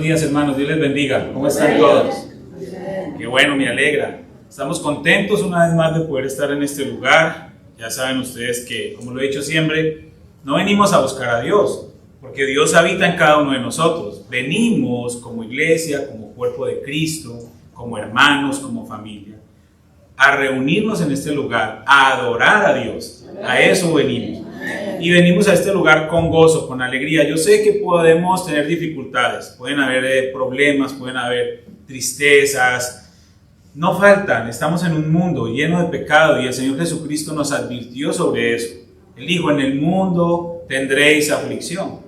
días, hermanos, Dios les bendiga. ¿Cómo están todos? Qué bueno, me alegra. Estamos contentos una vez más de poder estar en este lugar. Ya saben ustedes que, como lo he dicho siempre, no venimos a buscar a Dios, porque Dios habita en cada uno de nosotros. Venimos como iglesia, como cuerpo de Cristo, como hermanos, como familia, a reunirnos en este lugar, a adorar a Dios. A eso venimos. Y venimos a este lugar con gozo, con alegría. Yo sé que podemos tener dificultades, pueden haber problemas, pueden haber tristezas. No faltan, estamos en un mundo lleno de pecado y el Señor Jesucristo nos advirtió sobre eso. Él dijo, en el mundo tendréis aflicción,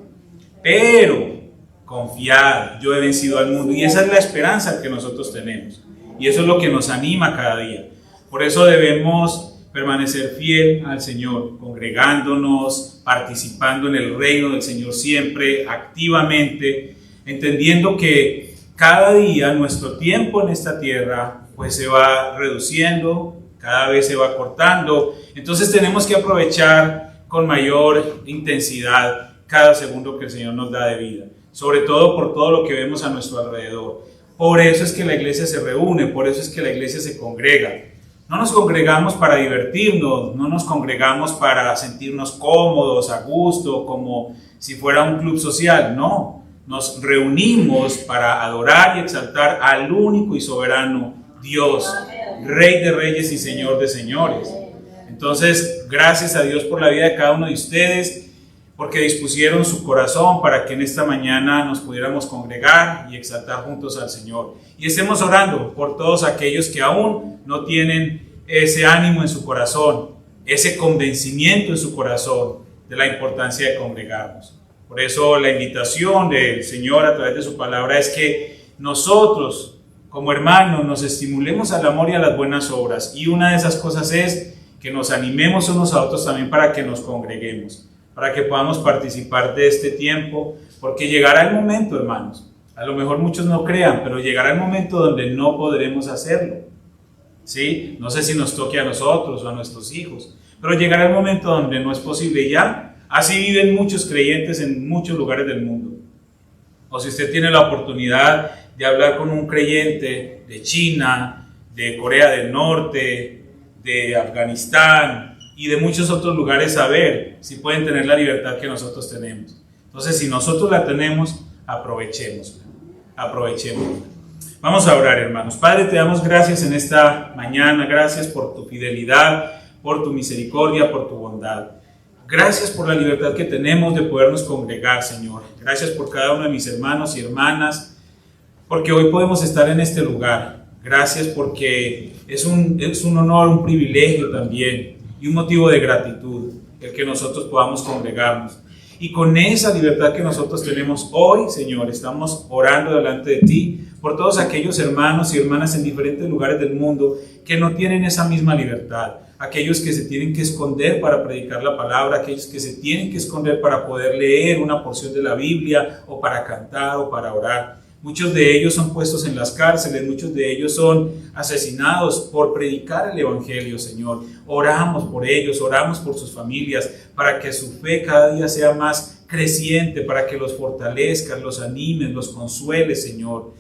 pero confiad, yo he vencido al mundo. Y esa es la esperanza que nosotros tenemos. Y eso es lo que nos anima cada día. Por eso debemos permanecer fiel al Señor, congregándonos, participando en el reino del Señor siempre, activamente, entendiendo que cada día nuestro tiempo en esta tierra pues se va reduciendo, cada vez se va cortando. Entonces tenemos que aprovechar con mayor intensidad cada segundo que el Señor nos da de vida, sobre todo por todo lo que vemos a nuestro alrededor. Por eso es que la iglesia se reúne, por eso es que la iglesia se congrega. No nos congregamos para divertirnos, no nos congregamos para sentirnos cómodos, a gusto, como si fuera un club social, no. Nos reunimos para adorar y exaltar al único y soberano Dios, Rey de reyes y Señor de señores. Entonces, gracias a Dios por la vida de cada uno de ustedes, porque dispusieron su corazón para que en esta mañana nos pudiéramos congregar y exaltar juntos al Señor. Y estemos orando por todos aquellos que aún no tienen ese ánimo en su corazón, ese convencimiento en su corazón de la importancia de congregarnos. Por eso la invitación del Señor a través de su palabra es que nosotros, como hermanos, nos estimulemos al amor y a las buenas obras. Y una de esas cosas es que nos animemos unos a otros también para que nos congreguemos, para que podamos participar de este tiempo, porque llegará el momento, hermanos, a lo mejor muchos no crean, pero llegará el momento donde no podremos hacerlo, ¿sí? No sé si nos toque a nosotros o a nuestros hijos, pero llegará el momento donde no es posible ya. Así viven muchos creyentes en muchos lugares del mundo. O si usted tiene la oportunidad de hablar con un creyente de China, de Corea del Norte, de Afganistán y de muchos otros lugares, a ver si pueden tener la libertad que nosotros tenemos. Entonces, si nosotros la tenemos, aprovechémosla. Vamos a orar, hermanos. Padre, te damos gracias en esta mañana. Gracias por tu fidelidad, por tu misericordia, por tu bondad. Gracias por la libertad que tenemos de podernos congregar, Señor. Gracias por cada uno de mis hermanos y hermanas, porque hoy podemos estar en este lugar. Gracias porque es un honor, un privilegio también y un motivo de gratitud el que nosotros podamos congregarnos. Y con esa libertad que nosotros tenemos hoy, Señor, estamos orando delante de ti por todos aquellos hermanos y hermanas en diferentes lugares del mundo que no tienen esa misma libertad. Aquellos que se tienen que esconder para predicar la palabra, aquellos que se tienen que esconder para poder leer una porción de la Biblia o para cantar o para orar. Muchos de ellos son puestos en las cárceles, muchos de ellos son asesinados por predicar el Evangelio, Señor. Oramos por ellos, oramos por sus familias, para que su fe cada día sea más creciente, para que los fortalezcas, los animes, los consueles, Señor.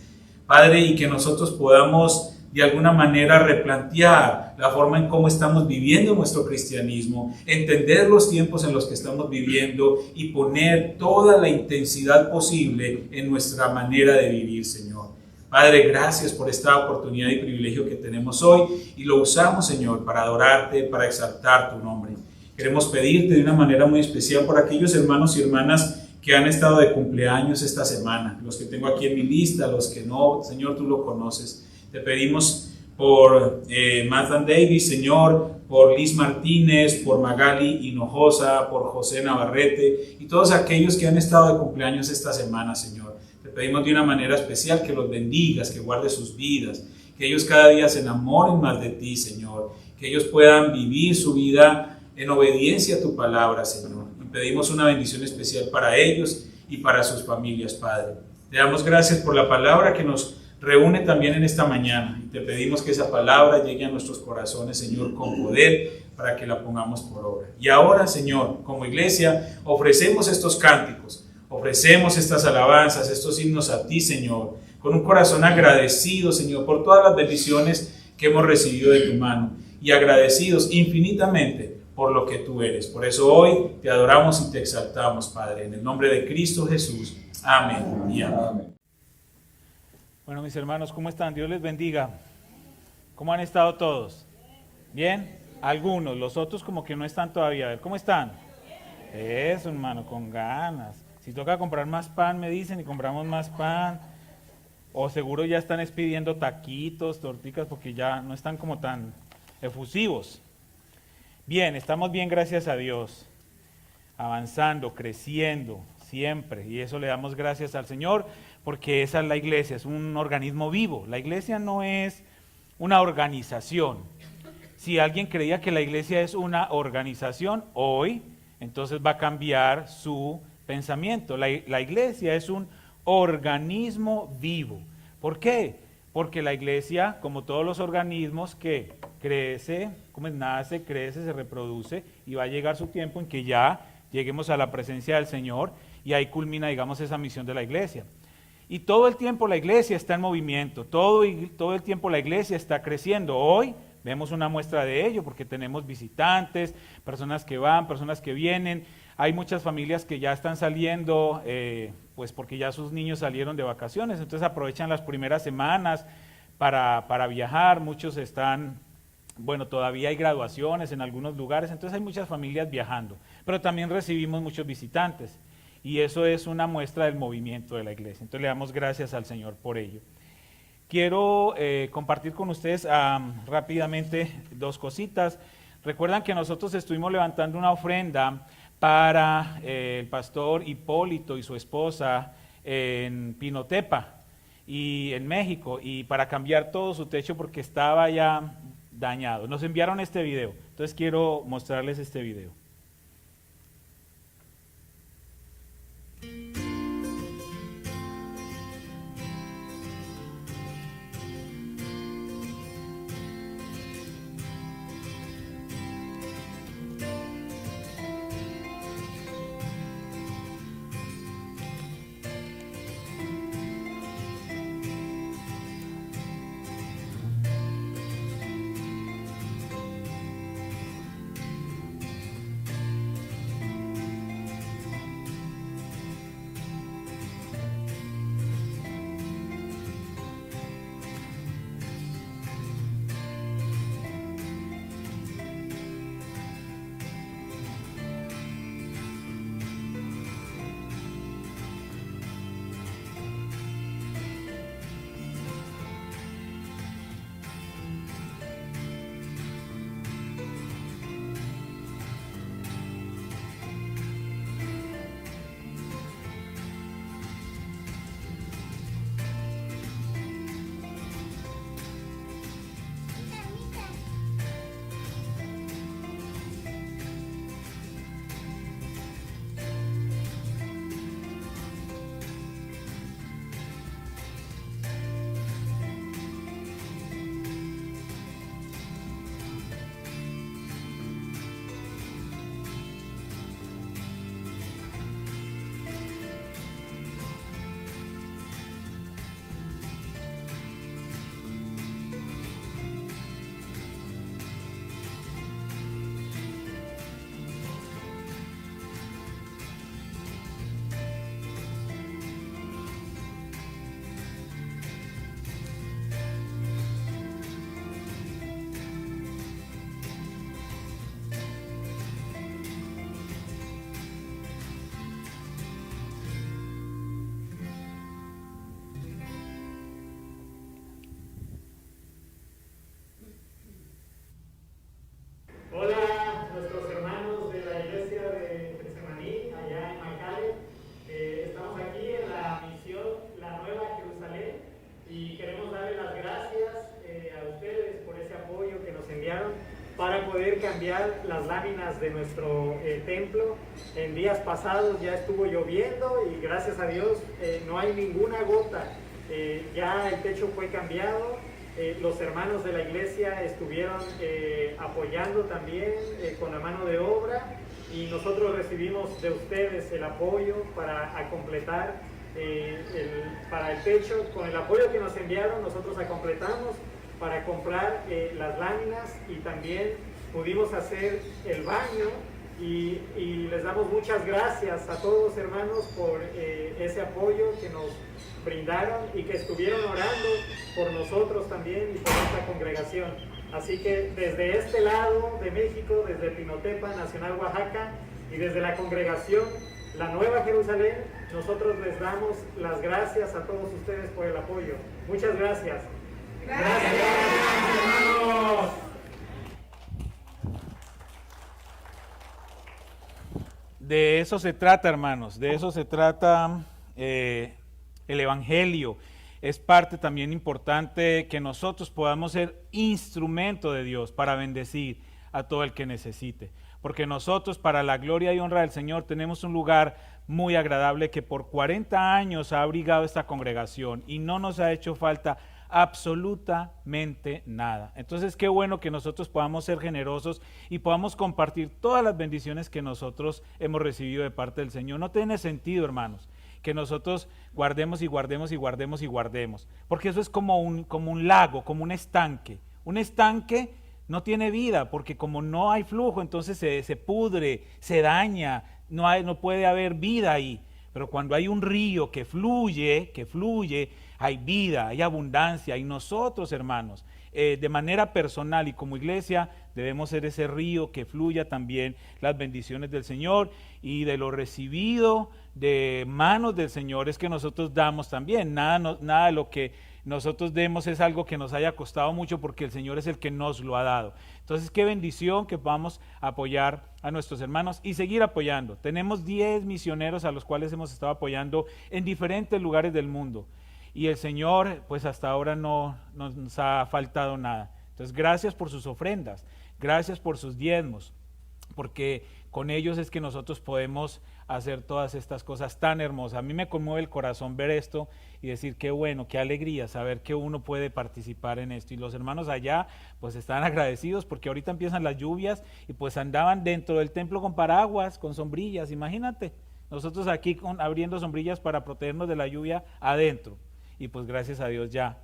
Padre, y que nosotros podamos de alguna manera replantear la forma en cómo estamos viviendo nuestro cristianismo, entender los tiempos en los que estamos viviendo y poner toda la intensidad posible en nuestra manera de vivir, Señor. Padre, gracias por esta oportunidad y privilegio que tenemos hoy y lo usamos, Señor, para adorarte, para exaltar tu nombre. Queremos pedirte de una manera muy especial por aquellos hermanos y hermanas que han estado de cumpleaños esta semana, los que tengo aquí en mi lista, los que no, Señor, tú lo conoces. Te pedimos por Nathan Davis, Señor, por Liz Martínez, por Magali Hinojosa, por José Navarrete y todos aquellos que han estado de cumpleaños esta semana, Señor. Te pedimos de una manera especial que los bendigas, que guardes sus vidas, que ellos cada día se enamoren más de ti, Señor, que ellos puedan vivir su vida en obediencia a tu palabra, Señor. Y pedimos una bendición especial para ellos y para sus familias, Padre. Te damos gracias por la palabra que nos reúne también en esta mañana y te pedimos que esa palabra llegue a nuestros corazones, Señor, con poder para que la pongamos por obra. Y ahora, Señor, como iglesia, ofrecemos estos cánticos, Ofrecemos estas alabanzas, estos himnos a ti, Señor, con un corazón agradecido, Señor, por todas las bendiciones que hemos recibido de tu mano y agradecidos infinitamente por lo que tú eres. Por eso hoy te adoramos y te exaltamos, Padre, en el nombre de Cristo Jesús. Amén y amén. Bueno, mis hermanos, ¿cómo están? Dios les bendiga. ¿Cómo han estado todos? ¿Bien? Algunos, los otros como que no están todavía. A ver, ¿cómo están? Eso, hermano, con ganas. Si toca comprar más pan, me dicen, y compramos más pan. O seguro ya están pidiendo taquitos, torticas, porque ya no están como tan efusivos. Bien, estamos bien, gracias a Dios. Avanzando, creciendo, siempre. Y eso le damos gracias al Señor, porque esa es la iglesia, es un organismo vivo. La iglesia no es una organización. Si alguien creía que la iglesia es una organización, hoy, entonces va a cambiar su pensamiento. La iglesia es un organismo vivo. ¿Por qué? Porque la iglesia, como todos los organismos, que crece, nace, crece, se reproduce, y va a llegar su tiempo en que ya lleguemos a la presencia del Señor, y ahí culmina, digamos, esa misión de la iglesia. Y todo el tiempo la iglesia está en movimiento, todo el tiempo la iglesia está creciendo. Hoy vemos una muestra de ello porque tenemos visitantes, personas que van, personas que vienen. Hay muchas familias que ya están saliendo, pues porque ya sus niños salieron de vacaciones, entonces aprovechan las primeras semanas para viajar. Muchos están, bueno, todavía hay graduaciones en algunos lugares, entonces hay muchas familias viajando, pero también recibimos muchos visitantes. Y eso es una muestra del movimiento de la iglesia. Entonces le damos gracias al Señor por ello. Quiero compartir con ustedes rápidamente dos cositas. Recuerdan que nosotros estuvimos levantando una ofrenda para el pastor Hipólito y su esposa en Pinotepa y en México, y para cambiar todo su techo porque estaba ya dañado. Nos enviaron este video, entonces quiero mostrarles este video. Hola, nuestros hermanos de la iglesia de Getsemaní, allá en McAllen. Estamos aquí en la misión La Nueva Jerusalén y queremos darle las gracias a ustedes por ese apoyo que nos enviaron para poder cambiar las láminas de nuestro templo. En días pasados ya estuvo lloviendo y gracias a Dios no hay ninguna gota. Ya el techo fue cambiado. Los hermanos de la iglesia estuvieron apoyando también con la mano de obra y nosotros recibimos de ustedes el apoyo para completar para el techo. Con el apoyo que nos enviaron, nosotros completamos para comprar las láminas, y también pudimos hacer el baño, y les damos muchas gracias a todos, hermanos, por ese apoyo que nos brindaron y que estuvieron orando por nosotros también y por esta congregación. Así que desde este lado de México, desde Pinotepa, Nacional, Oaxaca, y desde la congregación La Nueva Jerusalén, nosotros les damos las gracias a todos ustedes por el apoyo. Muchas gracias. Gracias, hermanos. De eso se trata, hermanos, de eso se trata el Evangelio. Es parte también importante que nosotros podamos ser instrumento de Dios para bendecir a todo el que necesite. Porque nosotros, para la gloria y honra del Señor, tenemos un lugar muy agradable que por 40 años ha abrigado esta congregación y no nos ha hecho falta absolutamente nada. Entonces, qué bueno que nosotros podamos ser generosos y podamos compartir todas las bendiciones que nosotros hemos recibido de parte del Señor. No tiene sentido, hermanos, que nosotros guardemos y guardemos y guardemos y guardemos, porque eso es como un lago, como un estanque. Un estanque no tiene vida, porque como no hay flujo, entonces se pudre, se daña, no puede haber vida ahí. Pero cuando hay un río que fluye, hay vida, hay abundancia. Y nosotros, hermanos, de manera personal y como iglesia, debemos ser ese río que fluya también las bendiciones del Señor, y de lo recibido de manos del Señor es que nosotros damos también. Nada de lo que nosotros demos es algo que nos haya costado mucho, porque el Señor es el que nos lo ha dado. Entonces, qué bendición que podamos apoyar a nuestros hermanos y seguir apoyando. Tenemos 10 misioneros a los cuales hemos estado apoyando en diferentes lugares del mundo. Y el Señor, pues hasta ahora no nos ha faltado nada. Entonces, gracias por sus ofrendas, gracias por sus diezmos, porque con ellos es que nosotros podemos hacer todas estas cosas tan hermosas. A mí me conmueve el corazón ver esto y decir qué bueno, qué alegría saber que uno puede participar en esto. Y los hermanos allá pues están agradecidos porque ahorita empiezan las lluvias y pues andaban dentro del templo con paraguas, con sombrillas, imagínate. Nosotros aquí abriendo sombrillas para protegernos de la lluvia adentro. Y pues gracias a Dios ya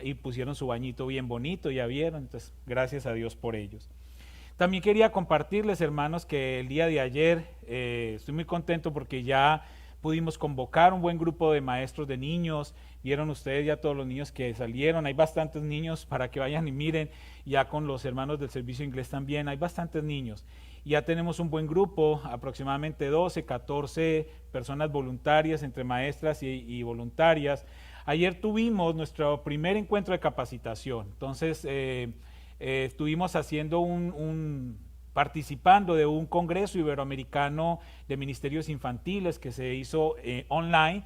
y pusieron su bañito bien bonito, ya vieron, entonces gracias a Dios por ellos. También quería compartirles, hermanos, que el día de ayer estoy muy contento porque ya pudimos convocar un buen grupo de maestros de niños. Vieron ustedes ya todos los niños que salieron, hay bastantes niños para que vayan y miren, ya con los hermanos del servicio inglés también, hay bastantes niños. Ya tenemos un buen grupo, aproximadamente 12, 14 personas voluntarias, entre maestras y voluntarias. Ayer tuvimos nuestro primer encuentro de capacitación, entonces estuvimos haciendo participando de un congreso iberoamericano de ministerios infantiles que se hizo online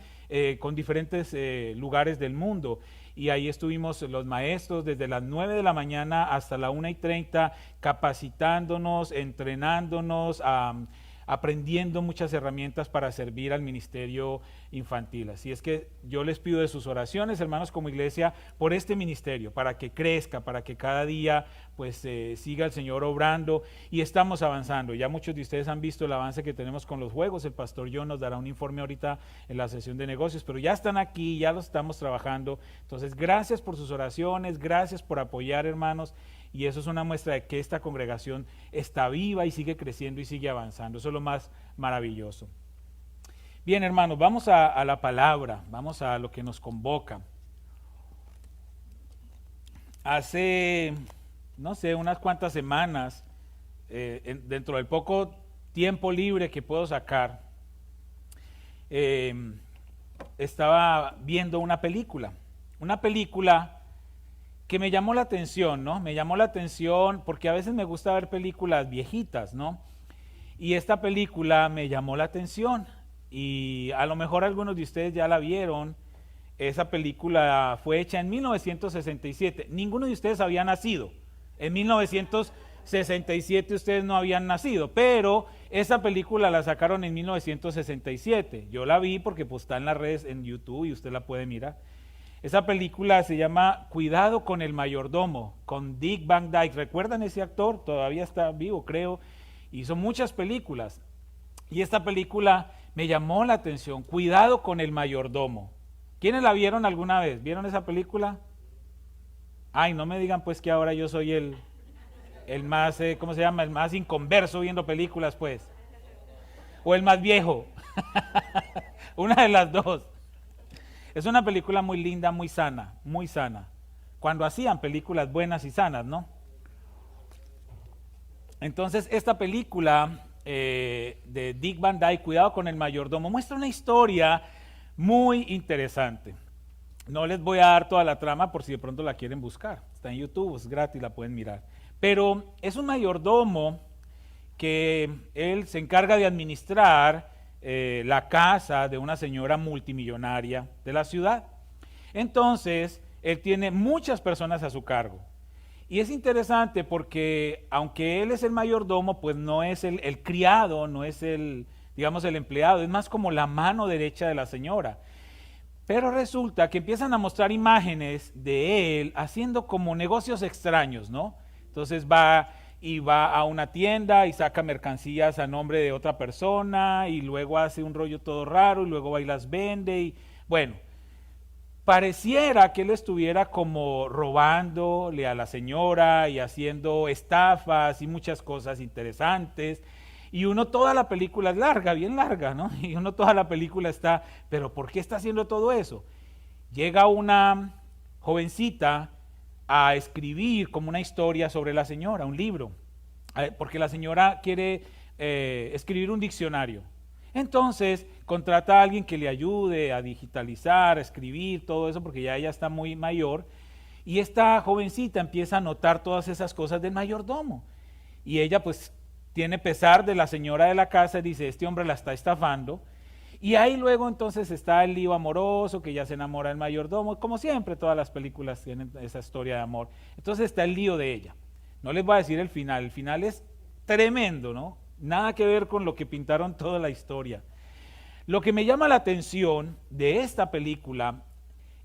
con diferentes lugares del mundo. Y ahí estuvimos los maestros desde las 9 de la mañana hasta la 1:30 capacitándonos, entrenándonos, aprendiendo muchas herramientas para servir al ministerio infantil. Así es que yo les pido de sus oraciones, hermanos, como iglesia, por este ministerio, para que crezca, para que cada día pues siga el Señor obrando, y estamos avanzando. Ya muchos de ustedes han visto el avance que tenemos con los juegos. El pastor John nos dará un informe ahorita en la sesión de negocios, pero ya están aquí, ya los estamos trabajando. Entonces, gracias por sus oraciones, gracias por apoyar, hermanos. Y eso es una muestra de que esta congregación está viva y sigue creciendo y sigue avanzando. Eso es lo más maravilloso. Bien, hermanos, vamos a la palabra, vamos a lo que nos convoca. Hace, no sé, unas cuantas semanas, dentro del poco tiempo libre que puedo sacar, estaba viendo una película que me llamó la atención, ¿no? Me llamó la atención porque a veces me gusta ver películas viejitas, ¿no? Y esta película me llamó la atención y a lo mejor algunos de ustedes ya la vieron. Esa película fue hecha en 1967. Ninguno de ustedes había nacido. En 1967 ustedes no habían nacido, pero esa película la sacaron en 1967. Yo la vi porque pues está en las redes, en YouTube, y usted la puede mirar. Esa película se llama Cuidado con el mayordomo, con Dick Van Dyke. ¿Recuerdan ese actor? Todavía está vivo, creo. Hizo muchas películas. Y esta película me llamó la atención. Cuidado con el mayordomo. ¿Quiénes la vieron alguna vez? ¿Vieron esa película? Ay, no me digan pues que ahora yo soy el más, ¿cómo se llama? El más inconverso viendo películas, pues. O el más viejo. Una de las dos. Es una película muy linda, muy sana, muy sana. Cuando hacían películas buenas y sanas, ¿no? Entonces, esta película de Dick Van Dyke, Cuidado con el mayordomo, muestra una historia muy interesante. No les voy a dar toda la trama por si de pronto la quieren buscar. Está en YouTube, es gratis, la pueden mirar. Pero es un mayordomo que él se encarga de administrar la casa de una señora multimillonaria de la ciudad. Entonces, él tiene muchas personas a su cargo. Y es interesante porque aunque él es el mayordomo, pues no es el criado, no es digamos, el empleado, es más como la mano derecha de la señora. Pero resulta que empiezan a mostrar imágenes de él haciendo como negocios extraños, ¿no? Entonces va a una tienda y saca mercancías a nombre de otra persona y luego hace un rollo todo raro y luego va y las vende y bueno, pareciera que él estuviera como robándole a la señora y haciendo estafas y muchas cosas interesantes. Y uno toda la película es larga, bien larga, ¿no? Y uno toda la película está, pero ¿por qué está haciendo todo eso? Llega una jovencita a escribir como una historia sobre la señora, un libro, porque la señora quiere escribir un diccionario. Entonces contrata a alguien que le ayude a digitalizar, a escribir, todo eso, porque ya ella está muy mayor. Y esta jovencita empieza a notar todas esas cosas del mayordomo. Y ella pues tiene pesar de la señora de la casa y dice, este hombre la está estafando. Y ahí luego entonces está el lío amoroso, que ya se enamora del mayordomo, como siempre todas las películas tienen esa historia de amor. Entonces está el lío de ella. No les voy a decir el final es tremendo, ¿no? Nada que ver con lo que pintaron toda la historia. Lo que me llama la atención de esta película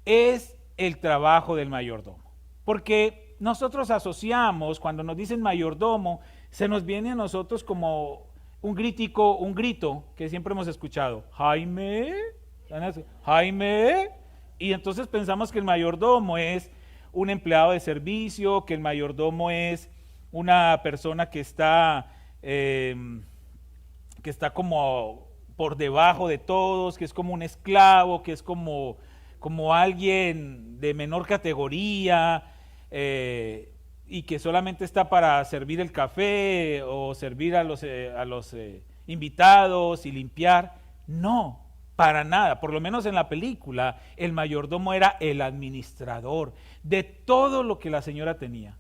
es el trabajo del mayordomo. Porque nosotros asociamos, cuando nos dicen mayordomo, se nos viene a nosotros como un grito que siempre hemos escuchado. Jaime, Jaime. Y entonces pensamos que el mayordomo es un empleado de servicio, que el mayordomo es una persona que está como por debajo de todos, que es como un esclavo, que es como alguien de menor categoría, y que solamente está para servir el café o servir a los invitados y limpiar. No, para nada. Por lo menos en la película, el mayordomo era el administrador de todo lo que la señora tenía.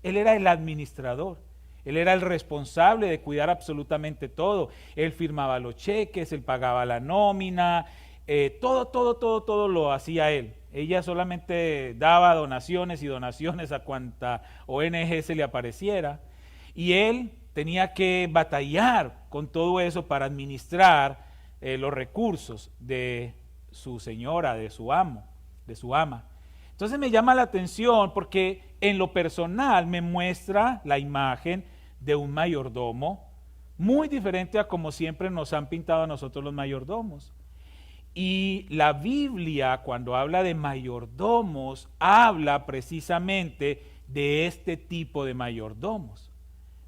Él era el administrador. Él era el responsable de cuidar absolutamente todo. Él firmaba los cheques, él pagaba la nómina, todo lo hacía él. Ella solamente daba donaciones y donaciones a cuanta ONG se le apareciera. Y él tenía que batallar con todo eso para administrar los recursos de su señora, de su amo, de su ama. Entonces me llama la atención porque en lo personal me muestra la imagen de un mayordomo muy diferente a como siempre nos han pintado a nosotros los mayordomos. Y la Biblia, cuando habla de mayordomos, habla precisamente de este tipo de mayordomos,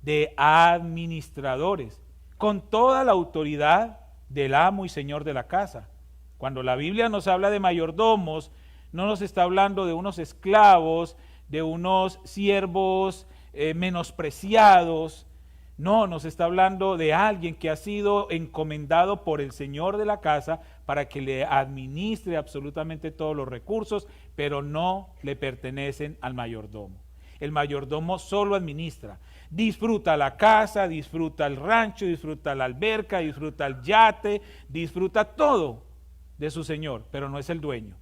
de administradores, con toda la autoridad del amo y señor de la casa. Cuando la Biblia nos habla de mayordomos, no nos está hablando de unos esclavos, de unos siervos menospreciados. No, nos está hablando de alguien que ha sido encomendado por el señor de la casa para que le administre absolutamente todos los recursos, pero no le pertenecen al mayordomo. El mayordomo solo administra. Disfruta la casa, disfruta el rancho, disfruta la alberca, disfruta el yate, disfruta todo de su señor, pero no es el dueño.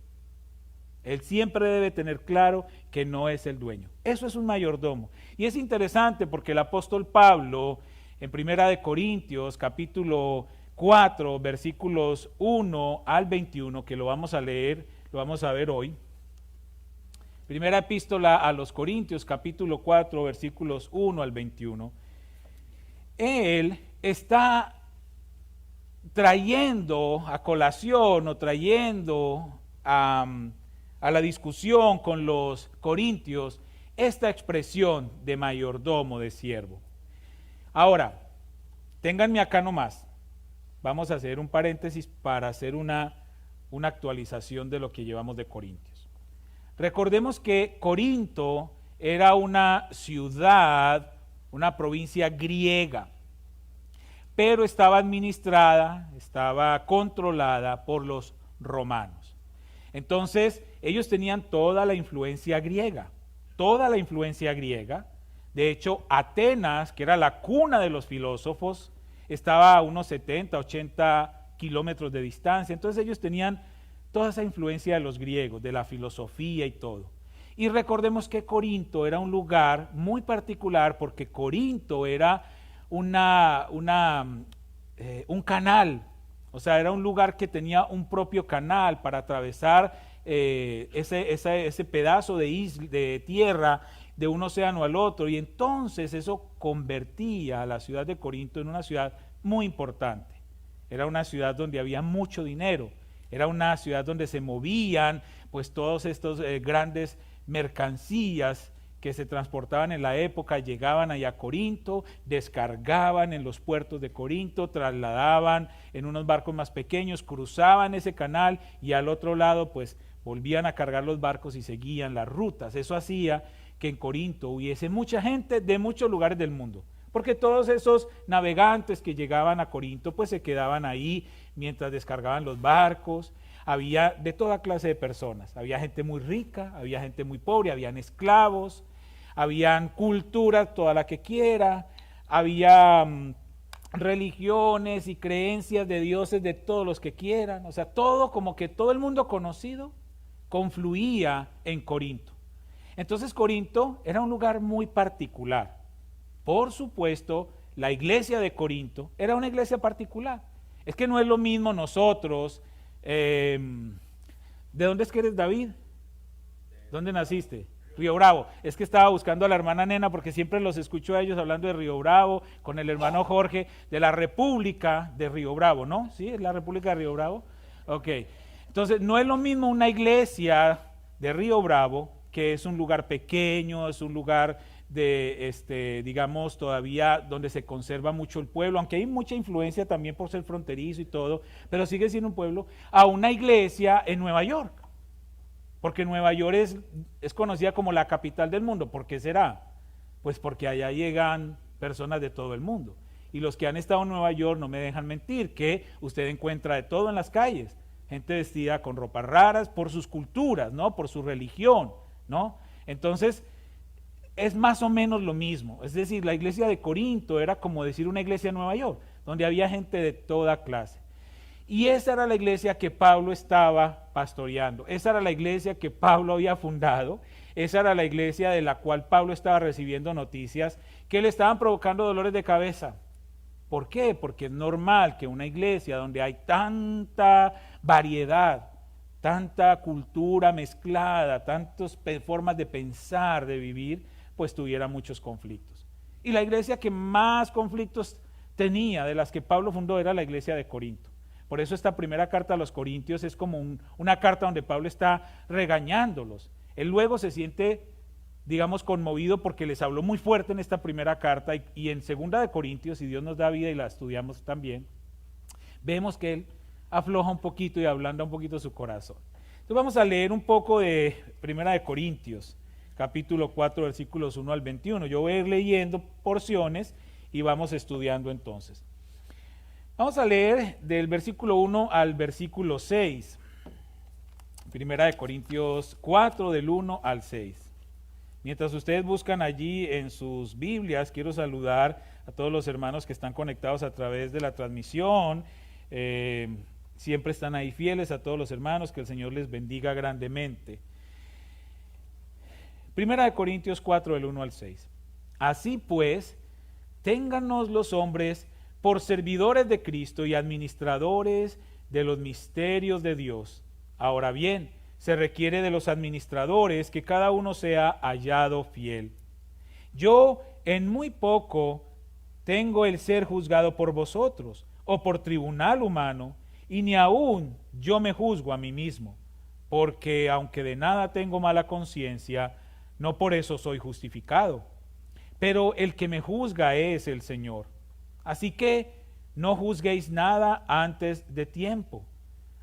Él siempre debe tener claro que no es el dueño. Eso es un mayordomo. Y es interesante porque el apóstol Pablo, en 1 Corintios, capítulo 4, versículos 1 al 21, que lo vamos a leer, lo vamos a ver hoy. Primera epístola a los Corintios, capítulo 4, versículos 1 al 21. él está trayendo a colación o trayendo a la discusión con los corintios esta expresión de mayordomo, de siervo. Ahora, ténganme acá nomás. Vamos a hacer un paréntesis para hacer una actualización de lo que llevamos de Corintios. Recordemos que Corinto era una ciudad, una provincia griega, pero estaba administrada, estaba controlada por los romanos. Entonces, ellos tenían toda la influencia griega, toda la influencia griega. De hecho, Atenas, que era la cuna de los filósofos, estaba a unos 70, 80 kilómetros de distancia. Entonces ellos tenían toda esa influencia de los griegos, de la filosofía y todo. Y recordemos que Corinto era un lugar muy particular porque Corinto era un canal, o sea, era un lugar que tenía un propio canal para atravesar ese pedazo de tierra de un océano al otro, y entonces eso convertía a la ciudad de Corinto en una ciudad muy importante. Era una ciudad donde había mucho dinero, era una ciudad donde se movían pues todos estos grandes mercancías que se transportaban en la época, llegaban allá a Corinto, descargaban en los puertos de Corinto, trasladaban en unos barcos más pequeños, cruzaban ese canal y al otro lado pues volvían a cargar los barcos y seguían las rutas. Eso hacía que en Corinto hubiese mucha gente de muchos lugares del mundo, porque todos esos navegantes que llegaban a Corinto pues se quedaban ahí mientras descargaban los barcos. Había de toda clase de personas, había gente muy rica, había gente muy pobre, habían esclavos, habían cultura, toda la que quiera, había religiones y creencias de dioses de todos los que quieran, o sea, todo como que todo el mundo conocido confluía en Corinto. Entonces Corinto era un lugar muy particular. Por supuesto, la iglesia de Corinto era una iglesia particular. Es que no es lo mismo nosotros. ¿De dónde es que eres, David? ¿Dónde naciste? Río Bravo. Es que estaba buscando a la hermana Nena porque siempre los escucho a ellos hablando de Río Bravo, con el hermano Jorge, de la República de Río Bravo, ¿no? ¿Sí? ¿Es la República de Río Bravo? Ok. Entonces, no es lo mismo una iglesia de Río Bravo, que es un lugar pequeño, es un lugar de, digamos, todavía donde se conserva mucho el pueblo, aunque hay mucha influencia también por ser fronterizo y todo, pero sigue siendo un pueblo, a una iglesia en Nueva York, porque Nueva York es conocida como la capital del mundo. ¿Por qué será? Pues porque allá llegan personas de todo el mundo, y los que han estado en Nueva York no me dejan mentir, que usted encuentra de todo en las calles, gente vestida con ropas raras por sus culturas, ¿no? Por su religión, ¿no? Entonces, es más o menos lo mismo. Es decir, la iglesia de Corinto era como decir una iglesia en Nueva York, donde había gente de toda clase. Y esa era la iglesia que Pablo estaba pastoreando, esa era la iglesia que Pablo había fundado, esa era la iglesia de la cual Pablo estaba recibiendo noticias que le estaban provocando dolores de cabeza. ¿Por qué? Porque es normal que una iglesia donde hay tanta variedad, tanta cultura mezclada, tantas formas de pensar, de vivir, pues tuviera muchos conflictos. Y la iglesia que más conflictos tenía, de las que Pablo fundó, era la iglesia de Corinto. Por eso esta primera carta a los Corintios es como una carta donde Pablo está regañándolos. Él luego se siente, digamos, conmovido porque les habló muy fuerte en esta primera carta, y en segunda de Corintios, si Dios nos da vida y la estudiamos también, vemos que él afloja un poquito y ablanda un poquito su corazón. Entonces vamos a leer un poco de primera de Corintios, capítulo 4, versículos 1 al 21. Yo voy a ir leyendo porciones y vamos estudiando entonces. Vamos a leer del versículo 1 al versículo 6. Primera de Corintios 4, del 1 al 6. Mientras ustedes buscan allí en sus Biblias, quiero saludar a todos los hermanos que están conectados a través de la transmisión. Siempre están ahí fieles, a todos los hermanos, que el Señor les bendiga grandemente. Primera de Corintios 4, del 1 al 6. Así pues, téngannos los hombres por servidores de Cristo y administradores de los misterios de Dios. Ahora bien, se requiere de los administradores que cada uno sea hallado fiel. Yo en muy poco tengo el ser juzgado por vosotros o por tribunal humano, y ni aún yo me juzgo a mí mismo, porque aunque de nada tengo mala conciencia, no por eso soy justificado. Pero el que me juzga es el Señor. Así que no juzguéis nada antes de tiempo,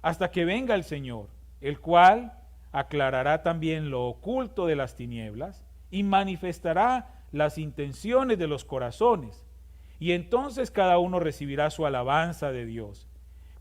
hasta que venga el Señor, el cual aclarará también lo oculto de las tinieblas y manifestará las intenciones de los corazones. Y entonces cada uno recibirá su alabanza de Dios.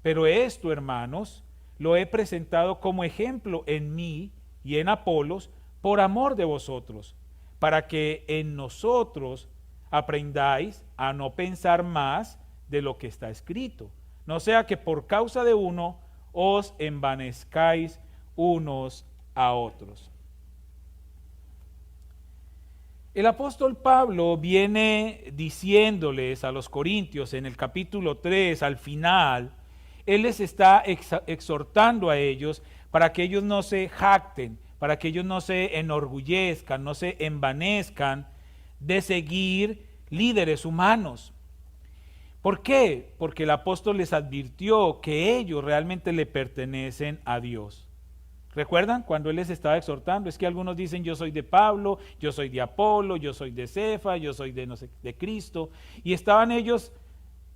Pero esto, hermanos, lo he presentado como ejemplo en mí y en Apolos por amor de vosotros, para que en nosotros aprendáis a no pensar más de lo que está escrito, no sea que por causa de uno os envanezcáis unos a otros. El apóstol Pablo viene diciéndoles a los corintios en el capítulo 3, al final, él les está exhortando a ellos para que ellos no se jacten, para que ellos no se enorgullezcan, no se envanezcan de seguir líderes humanos. ¿Por qué? Porque el apóstol les advirtió que ellos realmente le pertenecen a Dios. ¿Recuerdan cuando él les estaba exhortando? Es que algunos dicen yo soy de Pablo, yo soy de Apolo, yo soy de Cefa, yo soy de, no sé, de Cristo. Y estaban ellos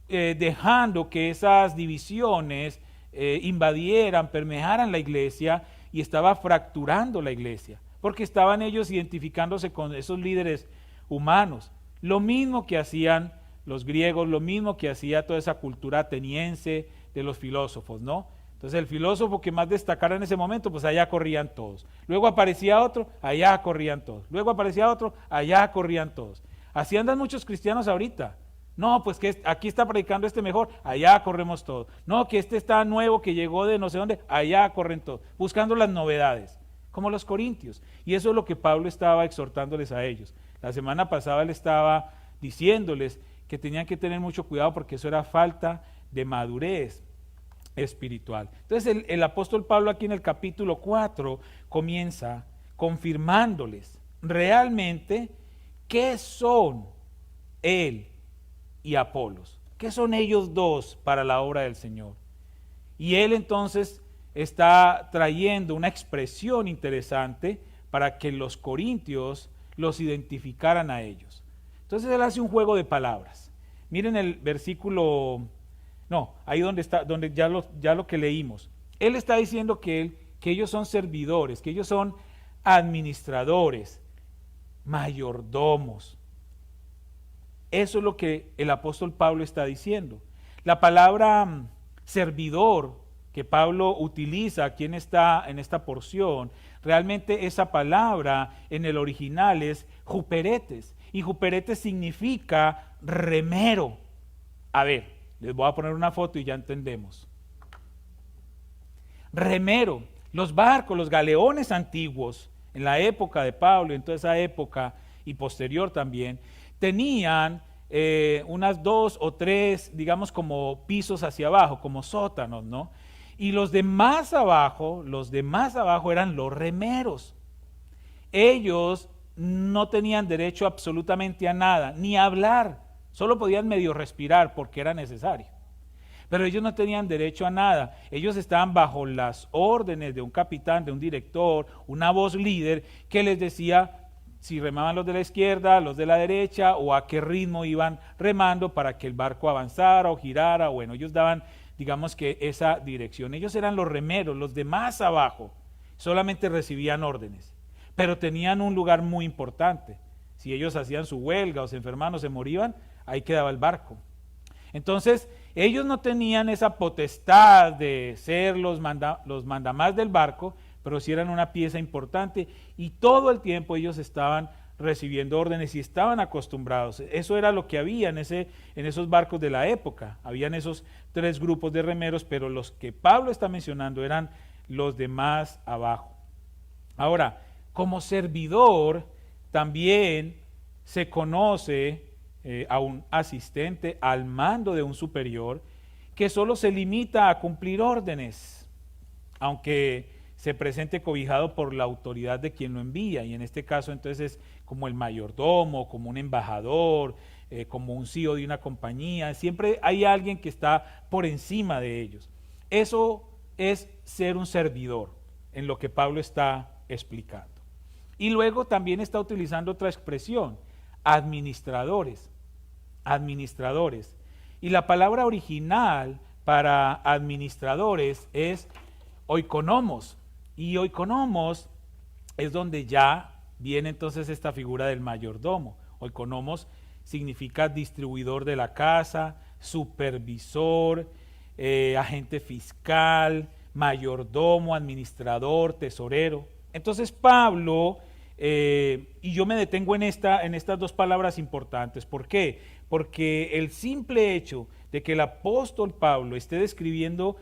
dejando que esas divisiones invadieran, permearan la iglesia y estaba fracturando la iglesia. Porque estaban ellos identificándose con esos líderes humanos. Lo mismo que hacían los griegos, lo mismo que hacía toda esa cultura ateniense de los filósofos, ¿no? Entonces el filósofo que más destacara en ese momento, pues allá corrían todos. Luego aparecía otro, allá corrían todos. Luego aparecía otro, allá corrían todos. Así andan muchos cristianos ahorita. No, pues que aquí está predicando este mejor, allá corremos todos. No, que este está nuevo, que llegó de no sé dónde, allá corren todos. Buscando las novedades, como los corintios. Y eso es lo que Pablo estaba exhortándoles a ellos. La semana pasada él estaba diciéndoles que tenían que tener mucho cuidado porque eso era falta de madurez espiritual. Entonces el apóstol Pablo aquí en el capítulo 4 comienza confirmándoles realmente qué son él y Apolos, qué son ellos dos para la obra del Señor. Y él entonces está trayendo una expresión interesante para que los corintios los identificaran a ellos. Entonces él hace un juego de palabras. Miren el versículo, no, ahí donde está, donde ya lo que leímos. Él está diciendo que ellos son servidores, que ellos son administradores, mayordomos. Eso es lo que el apóstol Pablo está diciendo. La palabra servidor que Pablo utiliza aquí en esta porción, realmente esa palabra en el original es juperetes. Y juperetes significa remero. A ver, les voy a poner una foto y ya entendemos. Remero, los barcos, los galeones antiguos, en la época de Pablo, en toda esa época y posterior también, tenían unas 2 o 3, digamos como pisos hacia abajo, como sótanos, ¿no? Y los de más abajo eran los remeros. Ellos no tenían derecho absolutamente a nada, ni a hablar, solo podían medio respirar porque era necesario. Pero ellos no tenían derecho a nada, ellos estaban bajo las órdenes de un capitán, de un director, una voz líder que les decía si remaban los de la izquierda, los de la derecha o a qué ritmo iban remando para que el barco avanzara o girara. Bueno, ellos daban, digamos que esa dirección. Ellos eran los remeros, los de más abajo, solamente recibían órdenes. Pero tenían un lugar muy importante. Si ellos hacían su huelga o se enfermaban o se morían, ahí quedaba el barco. Entonces, ellos no tenían esa potestad de ser los mandamás del barco, pero sí eran una pieza importante y todo el tiempo ellos estaban recibiendo órdenes y estaban acostumbrados. Eso era lo que había en esos barcos de la época. Habían esos 3 grupos de remeros, pero los que Pablo está mencionando eran los de más abajo. Ahora, como servidor también se conoce a un asistente al mando de un superior que solo se limita a cumplir órdenes, aunque se presente cobijado por la autoridad de quien lo envía, y en este caso entonces es como el mayordomo, como un embajador, como un CEO de una compañía. Siempre hay alguien que está por encima de ellos. Eso es ser un servidor, en lo que Pablo está explicando. Y luego también está utilizando otra expresión, administradores. Administradores. Y la palabra original para administradores es oikonomos. Y oikonomos es donde ya viene entonces esta figura del mayordomo. Oikonomos significa distribuidor de la casa, supervisor, agente fiscal, mayordomo, administrador, tesorero. Entonces Pablo, y yo me detengo en estas dos palabras importantes. ¿Por qué? Porque el simple hecho de que el apóstol Pablo esté describiendo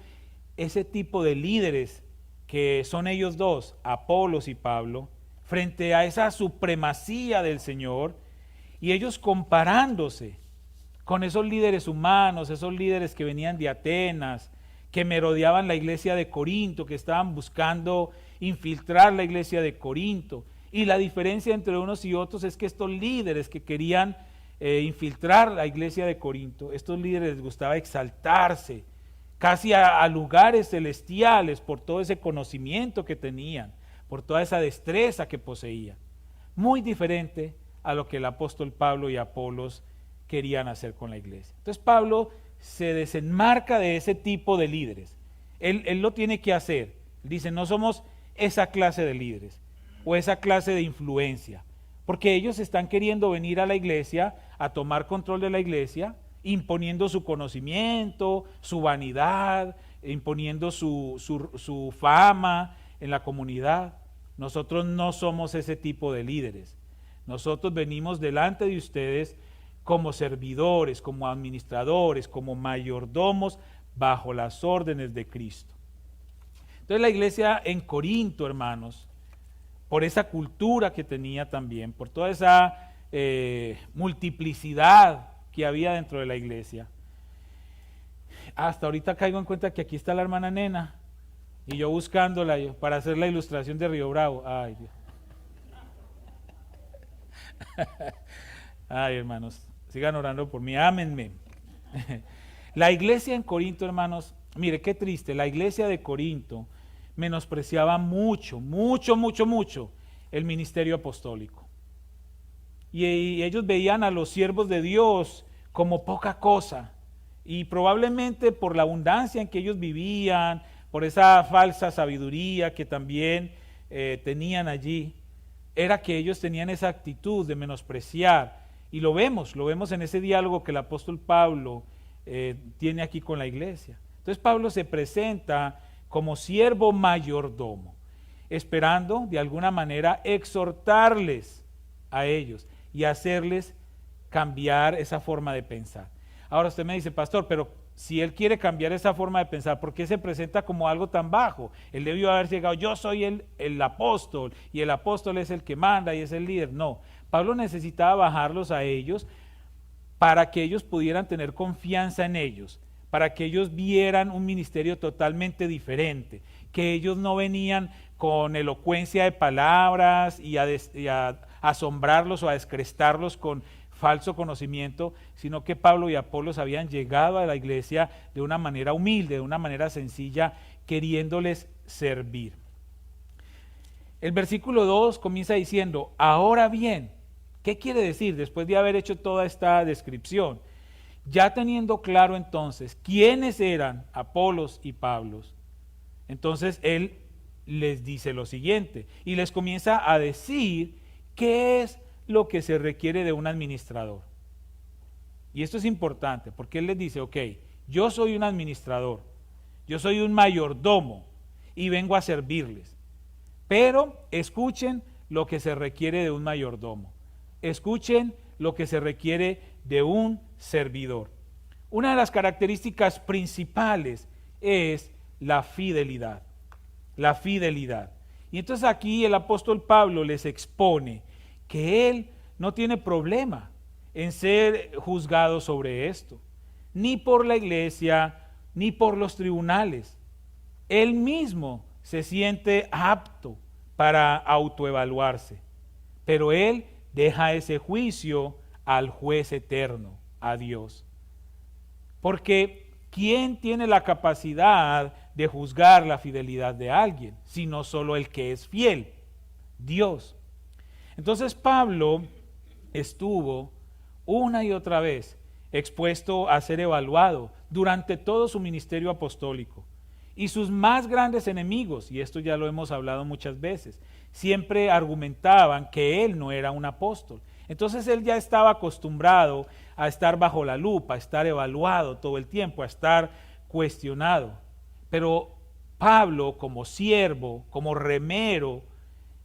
ese tipo de líderes que son ellos dos, Apolos y Pablo, frente a esa supremacía del Señor, y ellos comparándose con esos líderes humanos, esos líderes que venían de Atenas, que merodeaban la iglesia de Corinto, que estaban buscando infiltrar la iglesia de Corinto. Y la diferencia entre unos y otros es que estos líderes que querían infiltrar la iglesia de Corinto, estos líderes les gustaba exaltarse casi a lugares celestiales por todo ese conocimiento que tenían, por toda esa destreza que poseían. Muy diferente a lo que el apóstol Pablo y Apolos querían hacer con la iglesia. Entonces Pablo se desenmarca de ese tipo de líderes. Él lo tiene que hacer. Dice, no somos esa clase de líderes o esa clase de influencia, porque ellos están queriendo venir a la iglesia a tomar control de la iglesia, imponiendo su conocimiento, su vanidad, imponiendo su fama en la comunidad. Nosotros no somos ese tipo de líderes. Nosotros venimos delante de ustedes como servidores, como administradores, como mayordomos bajo las órdenes de Cristo. Entonces la iglesia en Corinto, hermanos, por esa cultura que tenía también, por toda esa multiplicidad que había dentro de la iglesia. Hasta ahorita caigo en cuenta que aquí está la hermana Nena y yo buscándola para hacer la ilustración de Río Bravo. Ay, Dios. Ay, hermanos, sigan orando por mí, ámenme. La iglesia en Corinto, hermanos, mire qué triste, la iglesia de Corinto menospreciaba mucho el ministerio apostólico. Y ellos veían a los siervos de Dios como poca cosa. Y probablemente por la abundancia en que ellos vivían, por esa falsa sabiduría que también tenían allí, era que ellos tenían esa actitud de menospreciar. Y lo vemos en ese diálogo que el apóstol Pablo tiene aquí con la iglesia. Entonces Pablo se presenta como siervo mayordomo, esperando de alguna manera exhortarles a ellos y hacerles cambiar esa forma de pensar. Ahora usted me dice, pastor, pero si él quiere cambiar esa forma de pensar, ¿por qué se presenta como algo tan bajo? Él debió haber llegado, yo soy el apóstol, y el apóstol es el que manda y es el líder. No, Pablo necesitaba bajarlos a ellos para que ellos pudieran tener confianza en ellos, para que ellos vieran un ministerio totalmente diferente, que ellos no venían con elocuencia de palabras y a asombrarlos o a descrestarlos con falso conocimiento, sino que Pablo y Apolos habían llegado a la iglesia de una manera humilde, de una manera sencilla, queriéndoles servir. El versículo 2 comienza diciendo, ahora bien, ¿qué quiere decir después de haber hecho toda esta descripción? Ya teniendo claro entonces quiénes eran Apolos y Pablo, entonces él les dice lo siguiente y les comienza a decir qué es lo que se requiere de un administrador. Y esto es importante porque él les dice, ok, yo soy un administrador, yo soy un mayordomo y vengo a servirles, pero escuchen lo que se requiere de un mayordomo, escuchen lo que se requiere de un servidor. Una de las características principales es la fidelidad. La fidelidad. Y entonces aquí el apóstol Pablo les expone que él no tiene problema en ser juzgado sobre esto, ni por la iglesia, ni por los tribunales. Él mismo se siente apto para autoevaluarse, pero él deja ese juicio al juez eterno, a Dios. Porque ¿quién tiene la capacidad de juzgar la fidelidad de alguien? Sino solo el que es fiel, Dios. Entonces Pablo estuvo una y otra vez expuesto a ser evaluado durante todo su ministerio apostólico. Y sus más grandes enemigos, y esto ya lo hemos hablado muchas veces, siempre argumentaban que él no era un apóstol. Entonces él ya estaba acostumbrado a estar bajo la lupa, a estar evaluado todo el tiempo, a estar cuestionado. Pero Pablo, como siervo, como remero,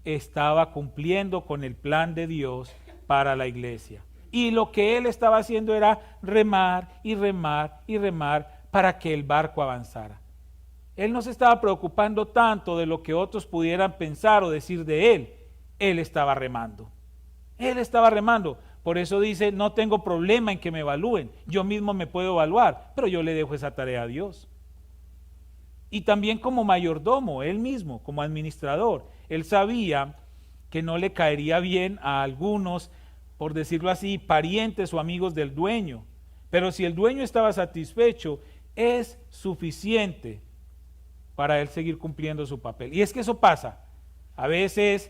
estaba cumpliendo con el plan de Dios para la iglesia. Y lo que él estaba haciendo era remar y remar y remar para que el barco avanzara. Él no se estaba preocupando tanto de lo que otros pudieran pensar o decir de él. Él estaba remando. Él estaba remando. Por eso dice, no tengo problema en que me evalúen. Yo mismo me puedo evaluar, pero yo le dejo esa tarea a Dios. Y también como mayordomo, él mismo, como administrador, él sabía que no le caería bien a algunos, por decirlo así, parientes o amigos del dueño. Pero si el dueño estaba satisfecho, es suficiente para él seguir cumpliendo su papel. Y es que eso pasa. A veces,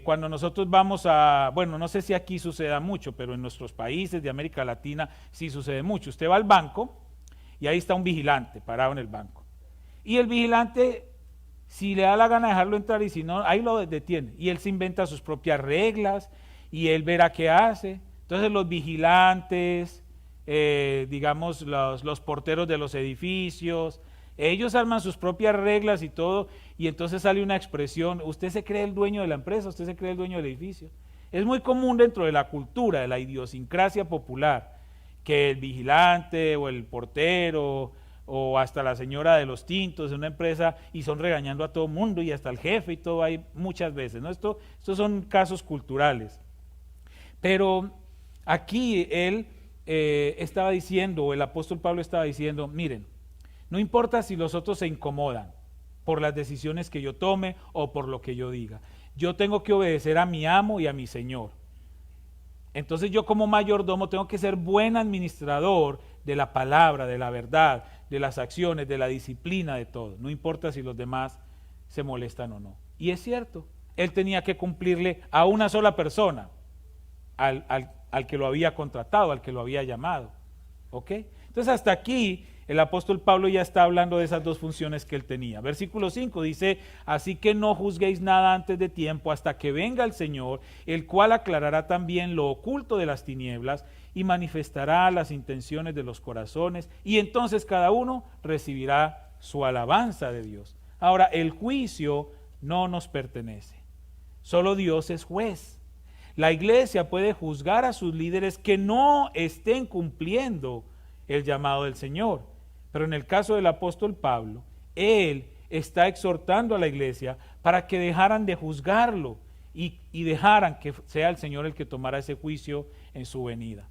cuando nosotros vamos a, bueno, no sé si aquí suceda mucho, pero en nuestros países de América Latina sí sucede mucho. Usted va al banco y ahí está un vigilante parado en el banco. Y el vigilante, si le da la gana de dejarlo entrar y si no, ahí lo detiene. Y él se inventa sus propias reglas y él verá qué hace. Entonces los vigilantes, digamos los porteros de los edificios, ellos arman sus propias reglas y todo, y entonces sale una expresión, usted se cree el dueño de la empresa, usted se cree el dueño del edificio. Es muy común dentro de la cultura, de la idiosincrasia popular, que el vigilante o el portero o hasta la señora de los tintos de una empresa y son regañando a todo mundo y hasta el jefe y todo hay muchas veces, ¿no? Estos son casos culturales. Pero aquí él estaba diciendo, el apóstol Pablo estaba diciendo, miren, no importa si los otros se incomodan por las decisiones que yo tome o por lo que yo diga. Yo tengo que obedecer a mi amo y a mi Señor. Entonces yo como mayordomo tengo que ser buen administrador de la palabra, de la verdad, de las acciones, de la disciplina, de todo. No importa si los demás se molestan o no. Y es cierto, él tenía que cumplirle a una sola persona, al que lo había contratado, al que lo había llamado. ¿Ok? Entonces hasta aquí el apóstol Pablo ya está hablando de esas dos funciones que él tenía. Versículo 5 dice, así que no juzguéis nada antes de tiempo hasta que venga el Señor, el cual aclarará también lo oculto de las tinieblas y manifestará las intenciones de los corazones, y entonces cada uno recibirá su alabanza de Dios. Ahora, el juicio no nos pertenece, solo Dios es juez. La iglesia puede juzgar a sus líderes que no estén cumpliendo el llamado del Señor. Pero en el caso del apóstol Pablo, él está exhortando a la iglesia para que dejaran de juzgarlo y dejaran que sea el Señor el que tomara ese juicio en su venida.